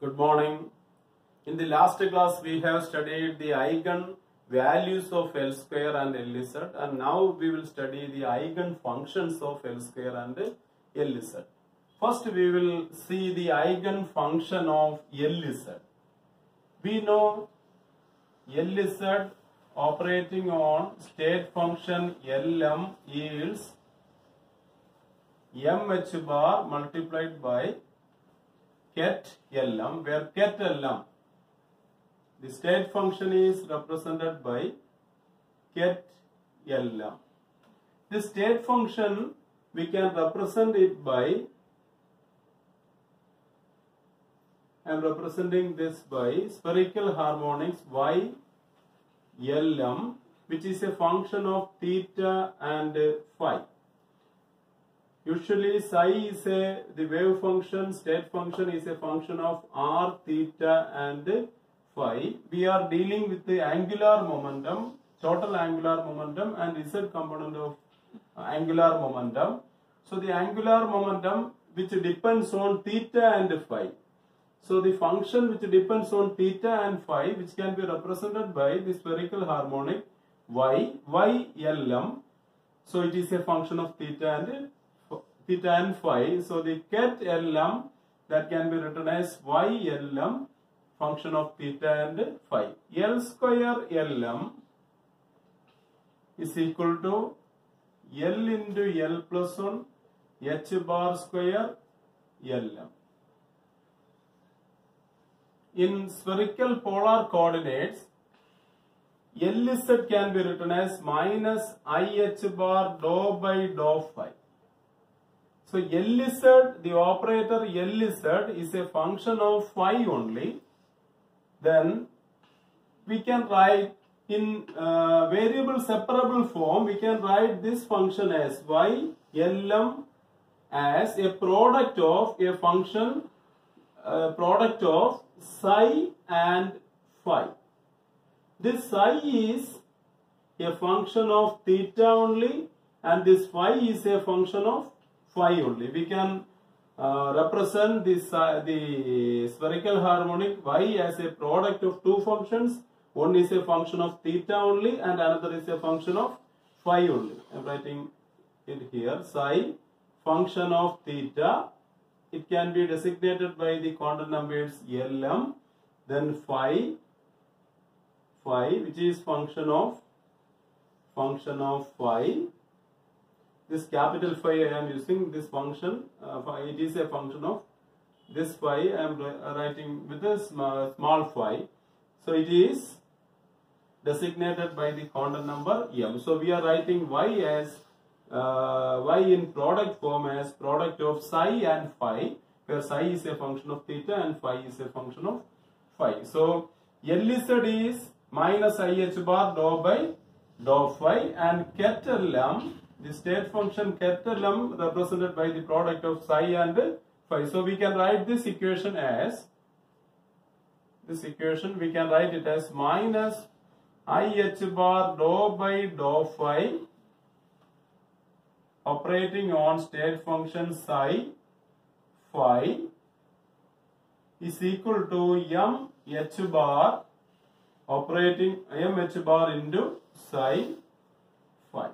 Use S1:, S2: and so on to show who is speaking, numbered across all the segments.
S1: Good morning. In the last class we have studied the eigen values of L square and LZ, and now we will study the eigen functions of L square and LZ. First we will see the eigen function of LZ. We know LZ operating on state function Lm yields mh bar multiplied by ket Lm, where ket Lm, the state function is represented by ket Lm. The state function we can represent it by, I am representing this by spherical harmonics y Lm, which is a function of theta and phi. Usually psi is the wave function, state function is a function of r, theta and phi. We are dealing with the angular momentum, total angular momentum and z component of angular momentum. So the angular momentum which depends on theta and phi. So the function which depends on theta and phi, which can be represented by the spherical harmonic y Lm. So it is a function of theta and phi. So the ket Lm, that can be written as y Lm, function of theta and phi. L square Lm is equal to L into L plus 1 h bar square Lm. In spherical polar coordinates, Lz can be written as minus IH bar dou by dou phi. So Lz, the operator Lz is a function of phi only. Then we can write in variable separable form, we can write this function as y Lm as a product of a function, product of psi and phi. This psi is a function of theta only and this phi is a function of phi only. We can represent this the spherical harmonic y as a product of two functions. One is a function of theta only and another is a function of phi only. I am writing it here. Psi, function of theta. It can be designated by the quantum numbers Lm, then phi, which is function of phi. This capital phi I am using, this function, it is a function of this phi. I am writing with a small phi. So it is designated by the quantum number m. So we are writing y as y in product form as product of psi and phi, where psi is a function of theta and phi is a function of phi. So Lz is minus IH bar dou by dou phi, and ket Lm, the state function ket Lm, represented by the product of psi and phi. So we can write this equation as, we can write it as minus IH bar dou by dou phi operating on state function psi phi is equal to mh bar operating mh bar into psi phi.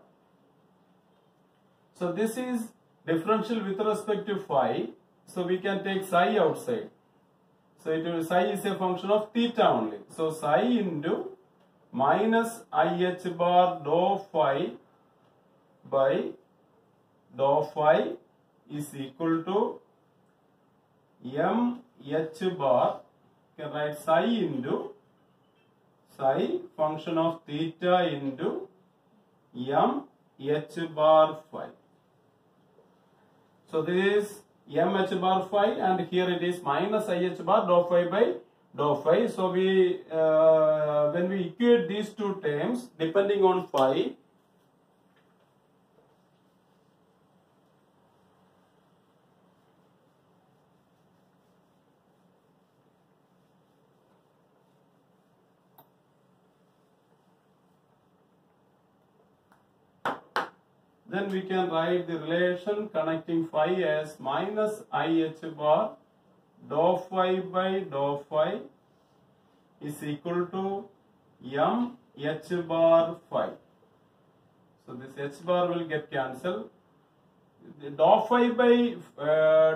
S1: So this is differential with respect to phi. So we can take psi outside. So psi is a function of theta only. So psi into minus IH bar dou phi by dou phi is equal to mh bar, you can write psi into psi, function of theta into mh bar phi. So this is mh bar phi and here it is minus IH bar dou phi by dou phi. So we when we equate these two terms depending on phi, then we can write the relation connecting phi as minus IH bar dou phi by dou phi is equal to m h bar phi. So this h bar will get cancelled. The dou phi by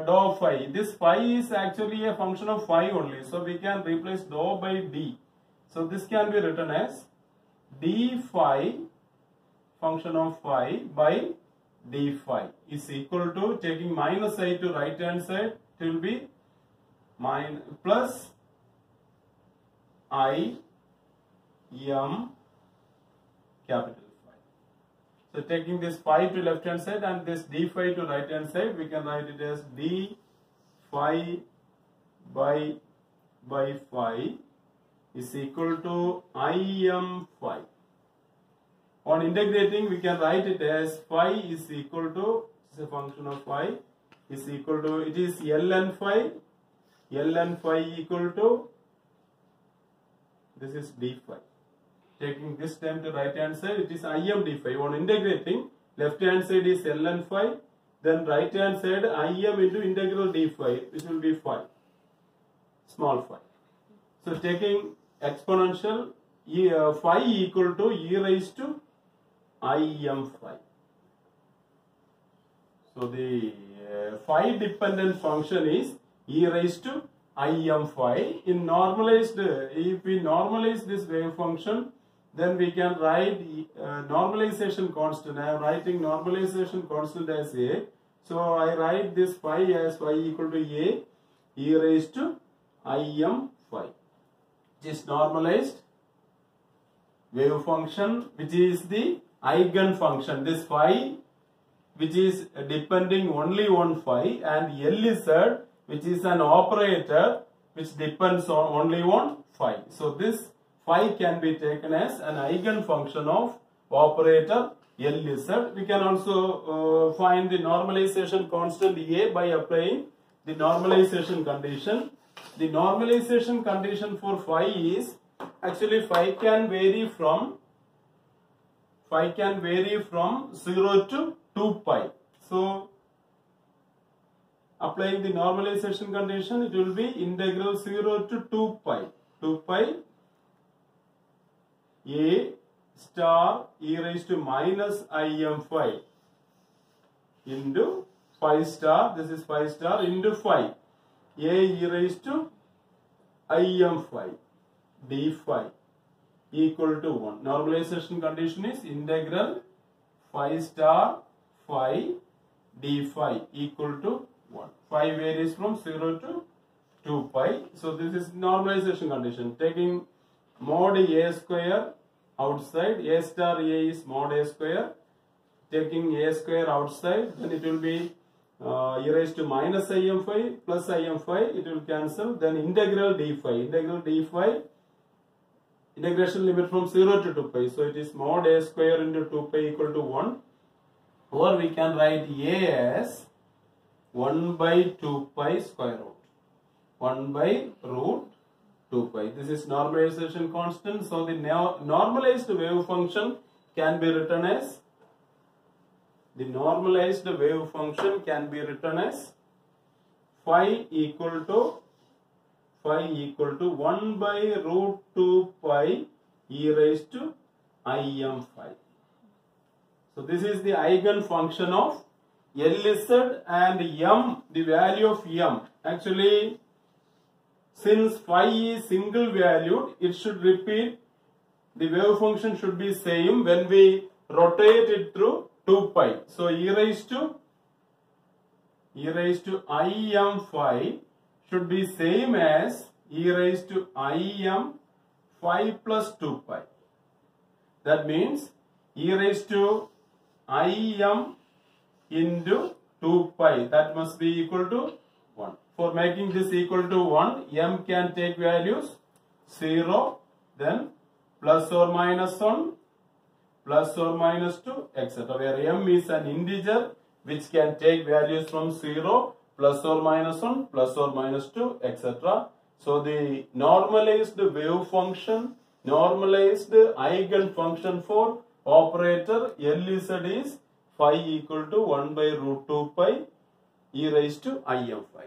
S1: dou phi. This phi is actually a function of phi only. So we can replace dou by d. So this can be written as d phi function of phi by d phi is equal to, taking minus I to right hand side, it will be plus I m capital phi. So taking this phi to left hand side and this d phi to right hand side, we can write it as d phi by phi is equal to I m phi. On integrating, we can write it as phi is equal to, it's a function of phi, is equal to, it is ln phi equal to, this is d phi. Taking this term to right hand side, it is im d phi. On integrating, left hand side is ln phi, then right hand side im into integral d phi, which will be phi, small phi. So taking exponential, phi equal to e raised to im phi. So the phi dependent function is e raised to im phi. In normalized, if we normalize this wave function, then we can write normalization constant. I am writing normalization constant as a. So I write this phi as phi equal to a e raised to im phi. It is normalized wave function, which is the eigen function. This phi, which is depending only on phi, and Lz, which is an operator which depends on only on phi. So this phi can be taken as an eigen function of operator Lz. We can also find the normalization constant A by applying the normalization condition. The normalization condition for phi is, actually phi can vary from 0 to 2 pi. So applying the normalization condition, it will be integral 0 to 2 pi. 2 pi a star e raised to minus im phi into phi star, this is phi star, into phi a e raised to im phi d phi equal to 1. Normalization condition is integral phi star phi d phi equal to 1. Phi varies from 0 to 2 pi. So this is normalization condition. Taking mod a square outside, a star a is mod a square. Taking a square outside, then it will be e raised to minus im phi plus im phi. It will cancel. Then integral d phi. Integral d phi, integration limit from 0 to 2 pi. So it is mod a square into 2 pi equal to 1. Or we can write a as 1 by 2 pi square root. 1 by root 2 pi. This is normalization constant. So the normalized wave function can be written as, phi equal to 1 by root 2 pi e raised to im phi. So this is the eigen function of Lz, and m, the value of m. Actually, since phi is single valued, it should repeat, the wave function should be same when we rotate it through 2 pi. So e raised to im phi should be same as e raised to im phi plus 2 pi. That means e raised to im into 2 pi, that must be equal to 1. For making this equal to 1, m can take values 0, then plus or minus 1, plus or minus 2, etc. Where m is an integer which can take values from 0, plus or minus 1, plus or minus 2, etc. So the normalized wave function, normalized eigen function for operator Lz is phi equal to 1 by root 2 pi e raised to im phi.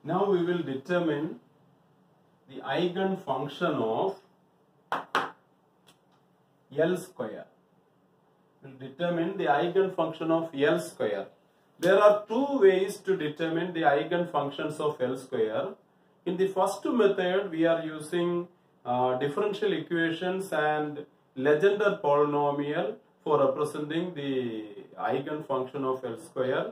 S1: Now we will determine the eigenfunction of L square. We will determine the eigenfunction of L square. There are two ways to determine the eigenfunctions of L square. In the first method, we are using differential equations and Legendre polynomial for representing the eigenfunction of L square.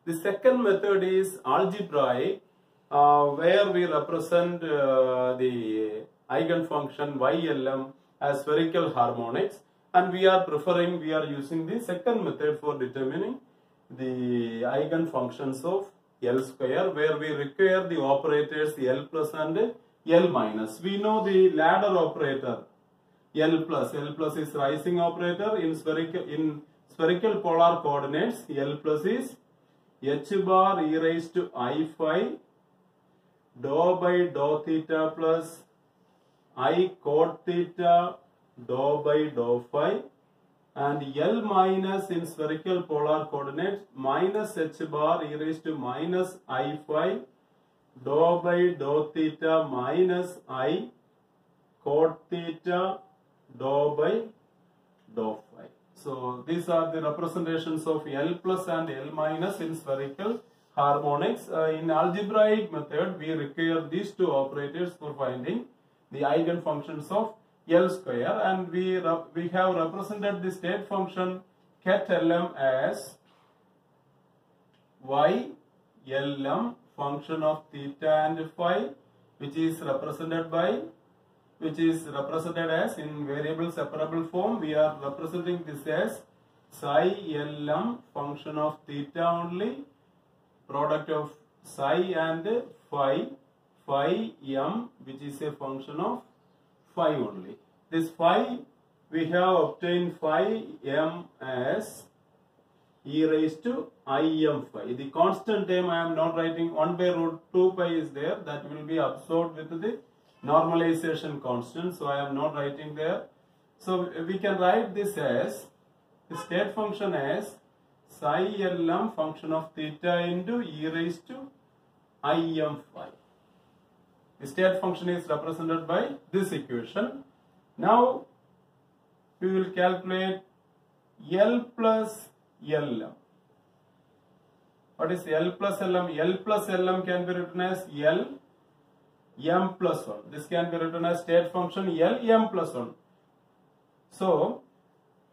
S1: The second method is algebraic, where we represent the eigenfunction YLM as spherical harmonics, and we are using the second method for determining the eigenfunctions of L square, where we require the operators L plus and L minus. We know the ladder operator L plus is rising operator. In spherical polar coordinates, L plus is h bar e raised to I phi dou by dou theta plus I cot theta dou by dou phi, and L minus in spherical polar coordinates minus h bar e raised to minus I phi dou by dou theta minus I cot theta dou by dou phi. So these are the representations of L plus and L minus in spherical harmonics. In algebraic method, we require these two operators for finding the eigenfunctions of L square, and we have represented the state function ket Lm as y Lm function of theta and phi, which is represented as in variable separable form. We are representing this as psi Lm function of theta only, product of psi and phi m, which is a function of phi only. This phi, we have obtained phi m as e raised to im phi. The constant term I am not writing, 1 by root 2 pi is there, that will be absorbed with the normalization constant, so I am not writing there. So we can write this as the state function as psi Lm function of theta into e raised to im phi. The state function is represented by this equation. Now we will calculate L plus Lm. What is L plus Lm? L plus Lm can be written as L m plus 1. This can be written as state function L m plus 1. So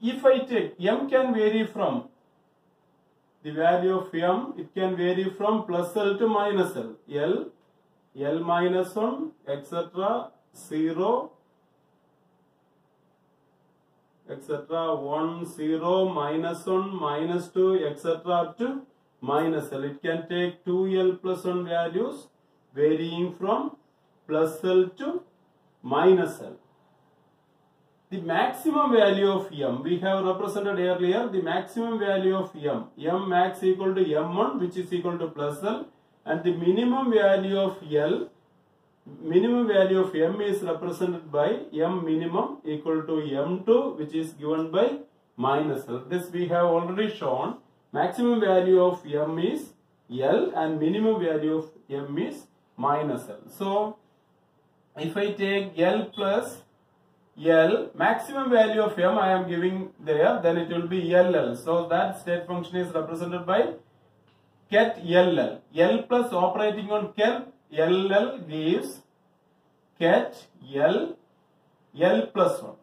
S1: if I take m can vary from the value of m, it can vary from plus L to minus L. L minus 1, etc. 0, etc. 1, 0, minus 1, minus 2, etc. up to minus L. It can take 2L plus 1 values varying from plus L to minus L. The maximum value of m, we have represented earlier the maximum value of m max equal to m1, which is equal to plus L, and the minimum value of m is represented by m minimum equal to m2, which is given by minus L. This we have already shown. Maximum value of m is L and minimum value of m is minus L. So if I take L plus L, maximum value of m I am giving there, then it will be LL. So that state function is represented by ket LL. L plus operating on ket LL gives ket L plus 1.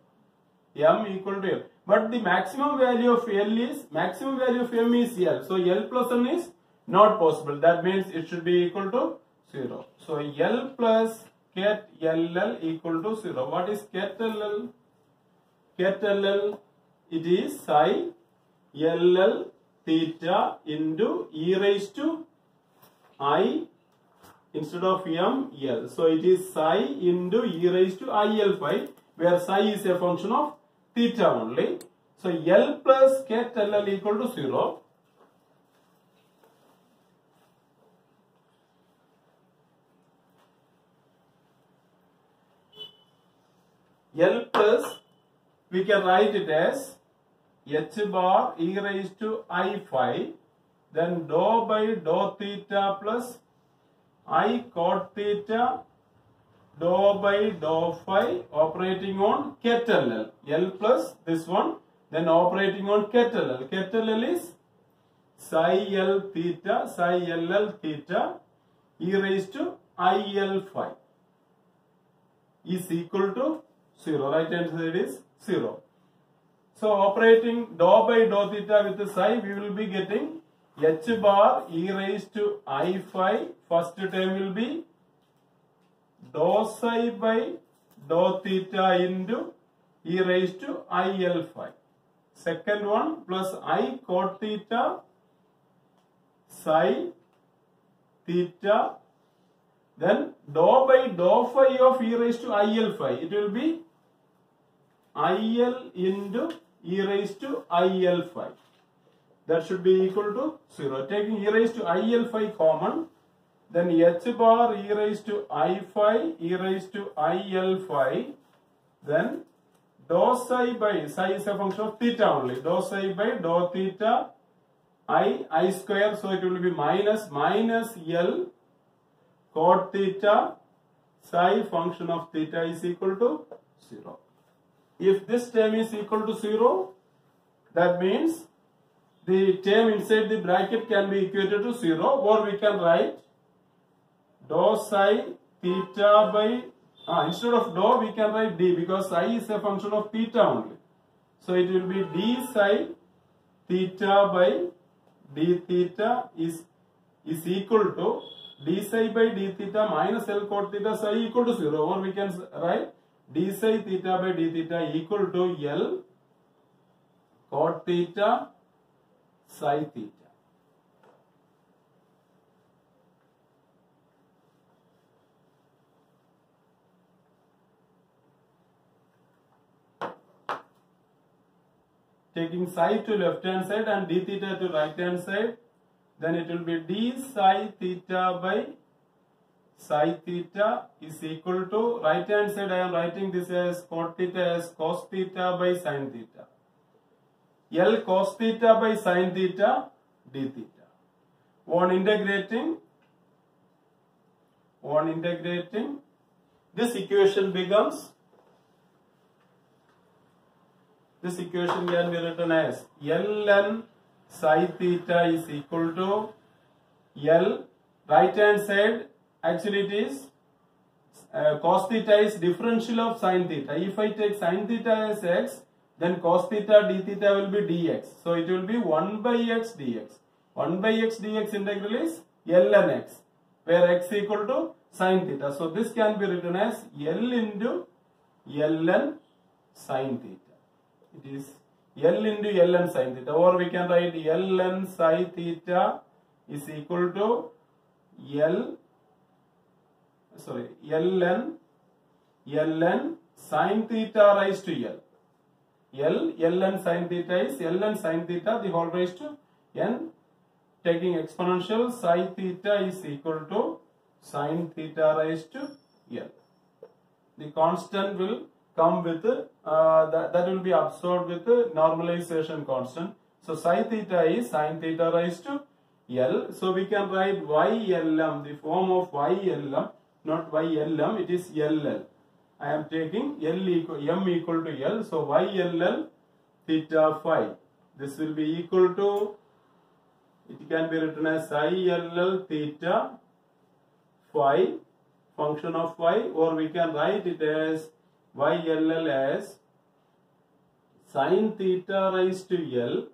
S1: M equal to L. But the maximum value of m is L. So L plus 1 is not possible. That means it should be equal to 0. So L plus ket LL equal to 0. What is ket LL? Ket LL, it is psi LL theta into e raised to I instead of m L. So it is psi into e raised to IL phi, where psi is a function of theta only. So L plus ket LL equal to 0. L plus, we can write it as h bar e raised to I phi, then dou by dou theta plus I cot theta dou by dou phi operating on ket L. L plus this one, then operating on ket L. Ket L is psi L theta, psi LL theta e raised to IL phi is equal to 0. Right hand side is 0. So operating dou by dou theta with the psi, we will be getting h bar e raised to I phi. First term will be dou psi by dou theta into e raised to IL phi. Second one plus I cot theta psi theta, then dou by dou phi of e raised to IL phi. It will be IL into e raised to IL phi. That should be equal to 0. Taking e raised to IL phi common, then h bar e raised to I phi e raised to IL phi, then dou psi by, psi is a function of theta only, dou psi by dou theta I square, so it will be minus L cot theta psi function of theta is equal to 0. If this term is equal to 0, that means the term inside the bracket can be equated to 0, or we can write dou psi theta by, instead of dou we can write d, because psi is a function of theta only. So it will be d psi theta by d theta is equal to d psi by d theta minus L cot theta psi equal to 0, or we can write d psi theta by d theta equal to L cot theta psi theta. Taking psi to left hand side and d theta to right hand side, then it will be d psi theta by psi theta is equal to, right hand side I am writing this as cot theta as cos theta by sin theta. L cos theta by sin theta d theta. On integrating, this equation becomes, this equation can be written as ln psi theta is equal to L, right hand side actually it is cos theta is differential of sin theta. If I take sin theta as x, then cos theta d theta will be dx. So it will be 1 by x dx. 1 by x dx integral is ln x, where x equal to sin theta. So this can be written as L into ln sin theta. It is L into ln sin theta, or we can write ln psi theta is equal to ln sin theta raised to L. Ln sin theta is ln sin theta the whole raised to n. Taking exponential, psi theta is equal to sin theta raised to L. The constant will come with that will be absorbed with the normalization constant. So psi theta is sin theta raised to L. So we can write YLM, the form of YLM, not YLM, it is LL. I am taking M equal to L. So YLL theta phi. This will be equal to, it can be written as ILL theta phi, function of phi, or we can write it as YLL as sin theta raised to L,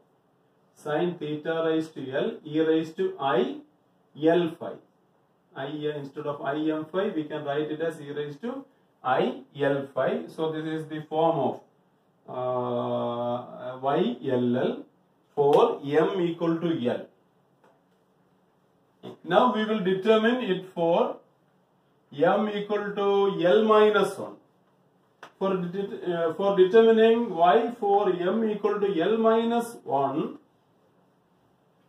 S1: sin theta raised to L, e raised to I L phi. Instead of Im phi, we can write it as e raised to I L phi. So this is the form of YLL for M equal to L. Now we will determine it for M equal to L minus 1. For determining y for M equal to L minus 1,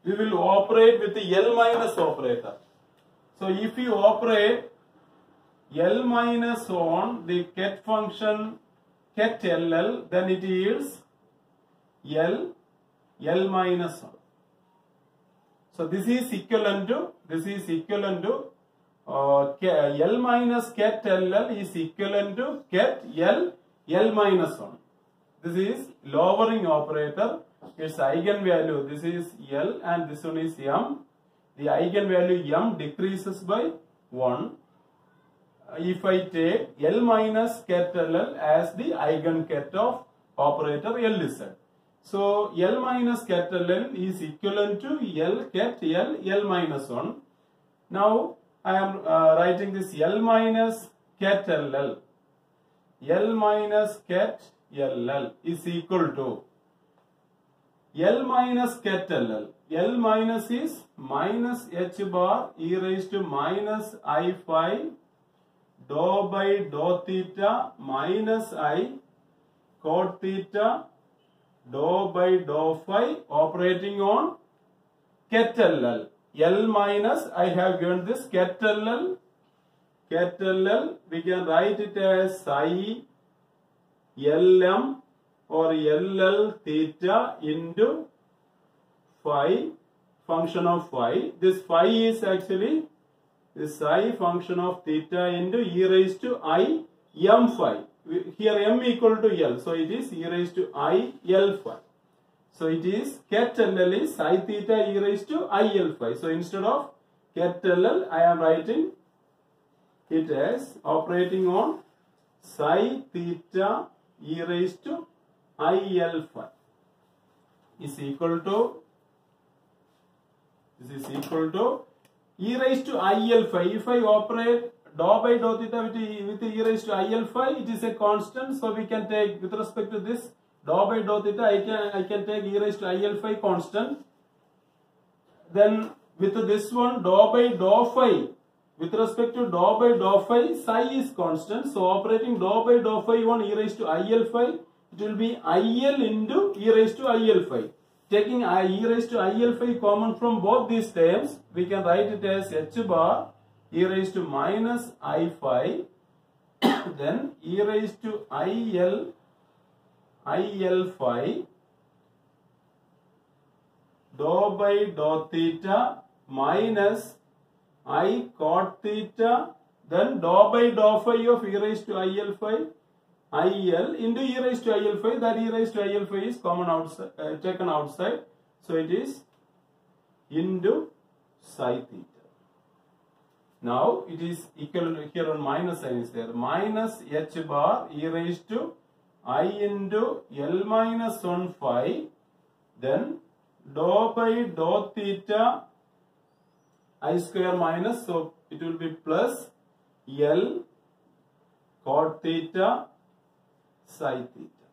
S1: we will operate with the L minus operator. So if you operate L minus on the ket function ket LL, then it yields L minus 1. So this is equivalent to L minus ket LL is equivalent to ket L minus 1. This is lowering operator. Its eigenvalue, this is L and this one is M. The eigenvalue M decreases by 1. If I take L minus ket LL as the eigenket of operator LZ. So L minus ket LL is equivalent to L ket L minus 1. Now I am writing this L minus ket LL. L minus ket LL is equal to L minus ket LL. L minus is minus H bar e raised to minus I phi dou by dou theta minus I cot theta dou by dou phi operating on ket LL. L minus, I have given this ket LL. Ket LL, we can write it as psi LM or LL theta into phi, function of phi. This phi is actually the psi function of theta into e raised to I m phi. Here m equal to L, so it is e raised to I L phi. So it is ket LL is psi theta e raised to I L phi. So instead of ket LL, I am writing it as operating on psi theta e raised to I L phi is equal to, this is equal to e raised to I L phi. If I operate dou by dou theta with e raised to I L phi, it is a constant. So we can take, with respect to this dou by dou theta, I can take e raised to I L phi constant. Then with this one dou by dou phi, with respect to dou by dou phi, psi is constant. So operating dou by dou phi on e raised to I L phi, it will be I L into e raised to I L phi. Taking e raised to I L phi common from both these terms, we can write it as h bar e raised to minus I phi, then e raised to I L phi dou by dou theta minus I cot theta, then dou by dou phi of e raised to I L phi I L into e raised to I L phi. That e raised to I L phi is common outside, taken outside. So it is into psi theta. Now it is equal to, here on minus sign is there, minus h bar e raised to I into L minus 1 phi, then dou by dou theta I square minus, so it will be plus L cot theta psi theta.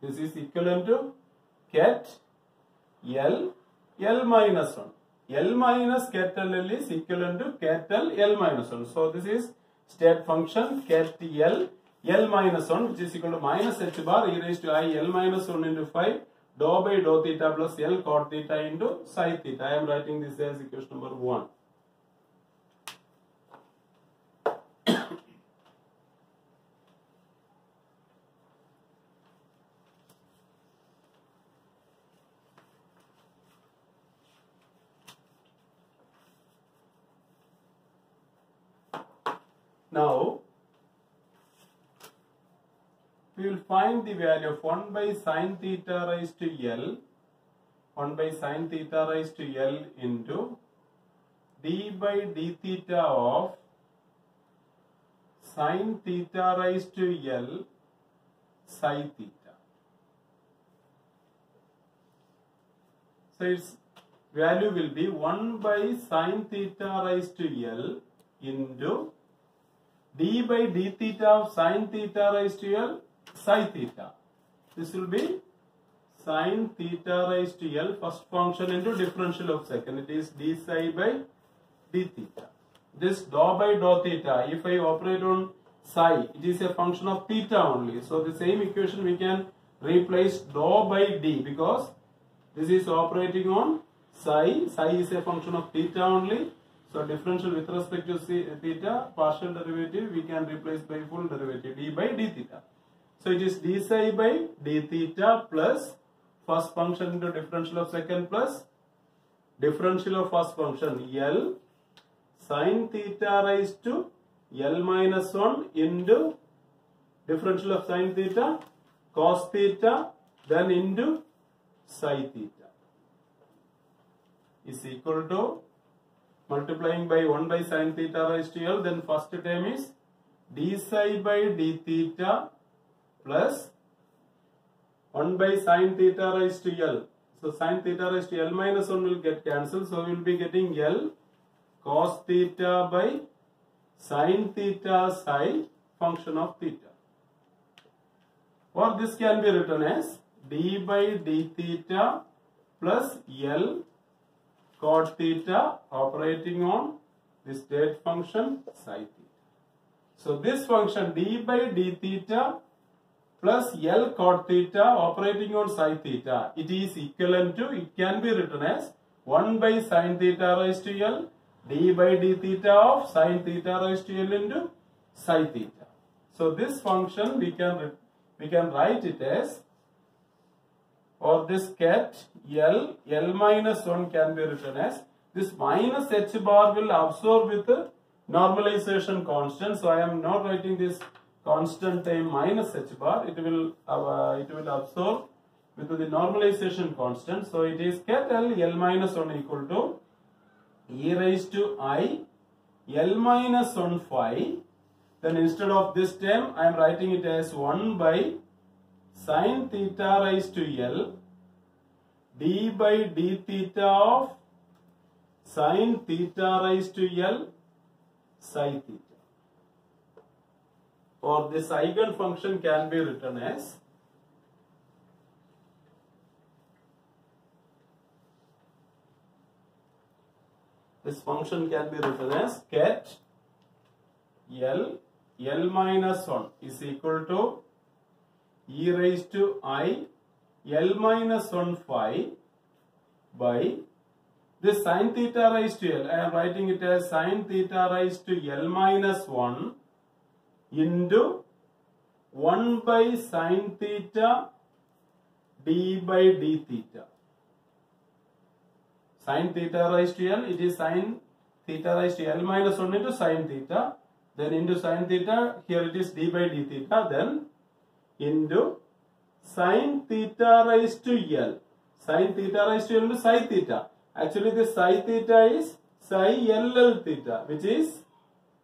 S1: This is equivalent to ket L minus 1. L minus ket LL is equivalent to ket L minus 1. So this is state function ket L minus 1, which is equal to minus h bar e raised to I L minus 1 into phi dou by dou theta plus L cot theta into psi theta. I am writing this as equation number 1. Now, we will find the value of 1 by sin theta raised to L, 1 by sin theta raised to L into d by d theta of sin theta raised to L psi theta. So its value will be 1 by sin theta raised to L into d by d theta of sin theta raised to L psi theta. This will be sin theta raised to L first function into differential of second. It is d psi by d theta. This dou by dou theta, if I operate on psi, it is a function of theta only. So the same equation we can replace dou by d, because this is operating on psi. Psi is a function of theta only. So differential with respect to theta, partial derivative we can replace by full derivative d by d theta. So it is d psi by d theta plus first function into differential of second plus differential of first function L sin theta raised to L minus 1 into differential of sin theta, cos theta, then into psi theta is equal to multiplying by 1 by sin theta raised to L, then first term is d psi by d theta plus 1 by sin theta raised to L. So sin theta raised to L minus 1 will get cancelled. So we will be getting L cos theta by sin theta psi function of theta. Or this can be written as d by d theta plus L cot theta operating on the state function psi theta. So this function d by d theta plus L cot theta operating on psi theta, it is equivalent to, it can be written as 1 by sin theta raised to L d by d theta of sin theta raised to L into psi theta. So this function we can write it as, or this ket L minus 1 can be written as, this minus h bar will absorb with the normalization constant. So I am not writing this constant time minus h bar. It will absorb with the normalization constant. So it is ket L minus 1 equal to e raised to I L minus 1 phi. Then instead of this term, I am writing it as 1 by sin theta raised to L d by d theta of sin theta raised to L psi theta. Or this eigen function can be written as ket L minus 1 is equal to e raised to I L minus 1 phi by this sin theta raised to L. I am writing it as sin theta raised to L minus 1 into 1 by sin theta d by d theta. Sin theta raised to L, it is sin theta raised to L minus 1 into sin theta, then into sin theta, here it is d by d theta, then into sin theta raised to L. Sin theta raised to L into psi theta. Actually this psi theta is psi LL theta, which is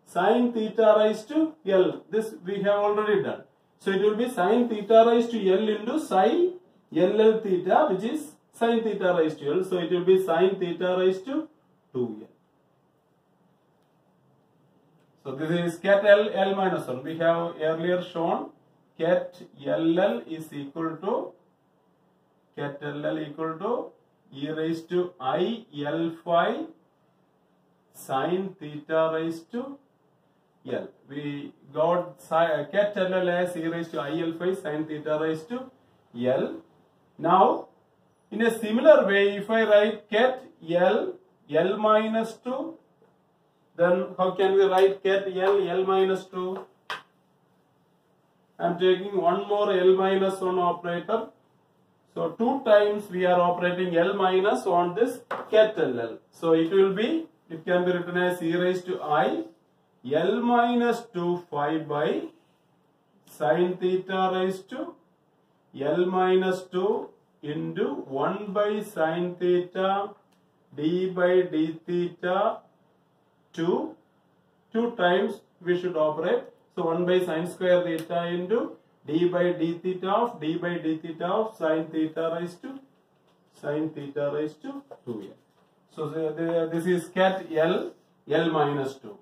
S1: sin theta raised to L. This we have already done. So it will be sin theta raised to L into psi LL theta, which is sin theta raised to L. So it will be sin theta raised to 2L. So this is ket L minus 1. We have earlier shown ket LL is equal to e raised to I L phi sin theta raised to L. We got ket LL as e raised to I L phi sin theta raised to L. Now, in a similar way, if I write ket L minus 2, then how can we write ket L minus 2? I am taking one more L minus 1 operator. So 2 times we are operating L minus on this ket LL. So it can be written as e raised to I L minus 2 phi by sin theta raised to L minus 2 into 1 by sin theta d by d theta 2 times we should operate. So 1 by sin square theta into d by d theta of sin theta raised to 2L. So this is ket L minus 2.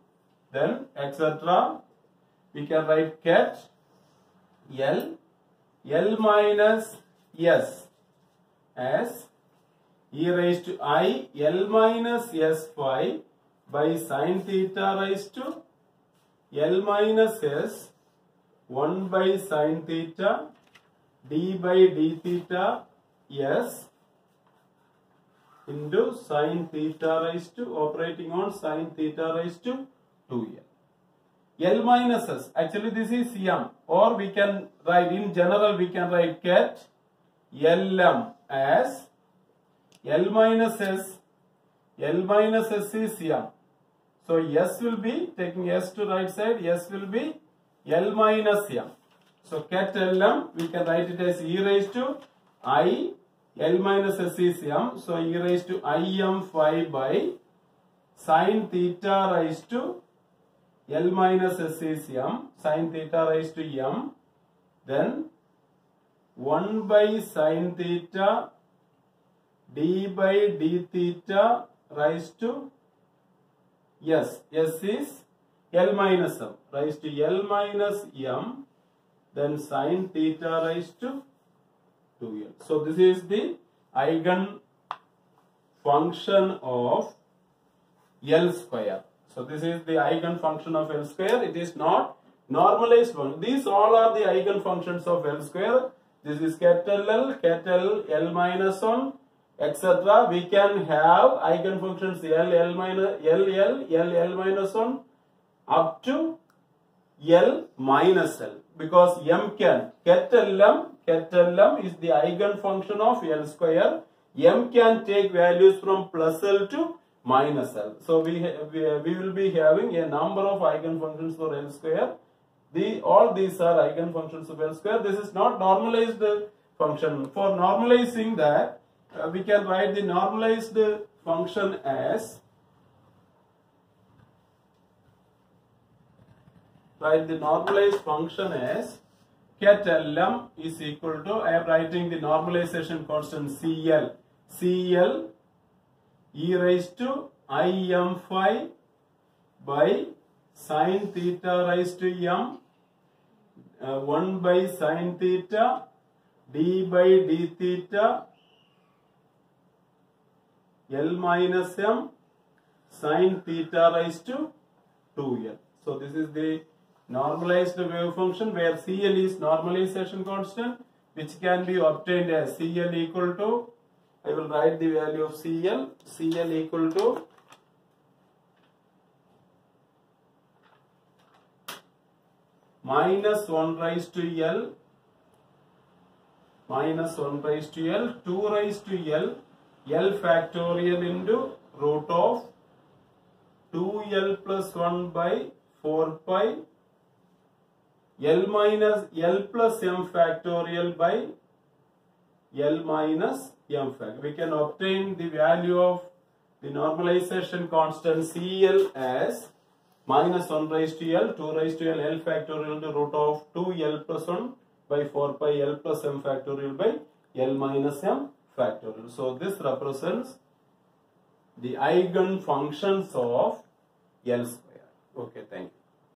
S1: Then etc. We can write ket L minus S as e raised to I L minus S phi by sin theta raised to L minus S 1 by sin theta d by d theta S into sin theta raised to operating on sin theta raised to 2L. L minus S, actually this is M, or we can write, in general we can write ket LM as L minus S is M. So S will be, taking S to right side, S will be L minus M. So ket Lm, we can write it as e raised to I, L minus S is M. So e raised to Im phi by sin theta raised to L minus S is M, sin theta raised to M. Then 1 by sin theta d by d theta raised to S. S is L minus M, raised to L minus M. Then sin theta raised to 2L. So this is the eigen function of L square. So this is the eigen function of L square. It is not normalized one. These all are the eigen functions of L square. This is ket L, L minus 1, etc. We can have eigen functions L minus 1 up to L minus L, because M can, ket Lm is the eigen function of L square. M can take values from plus L to minus L. So we will be having a number of eigen functions for L square. All these are eigen functions of L square. This is not normalized function. For normalizing that, we can write the normalized function as ket Lm is equal to, I am writing the normalization constant CL e raised to Im phi by sin theta raised to M, 1 by sin theta d by d theta L minus M sin theta raised to 2L. So this is the normalized wave function where CL is normalization constant, which can be obtained as CL equal to, I will write the value of CL equal to minus 1 raised to L, 2 raised to L, L factorial into root of 2L plus 1 by 4 pi L plus M factorial by L minus M fact. We can obtain the value of the normalization constant CL as minus 1 raised to L, 2 raised to L, L factorial into root of 2L plus 1 by 4 pi L plus M factorial by L minus M factorial. So this represents the eigen functions of L square. Okay, thank you.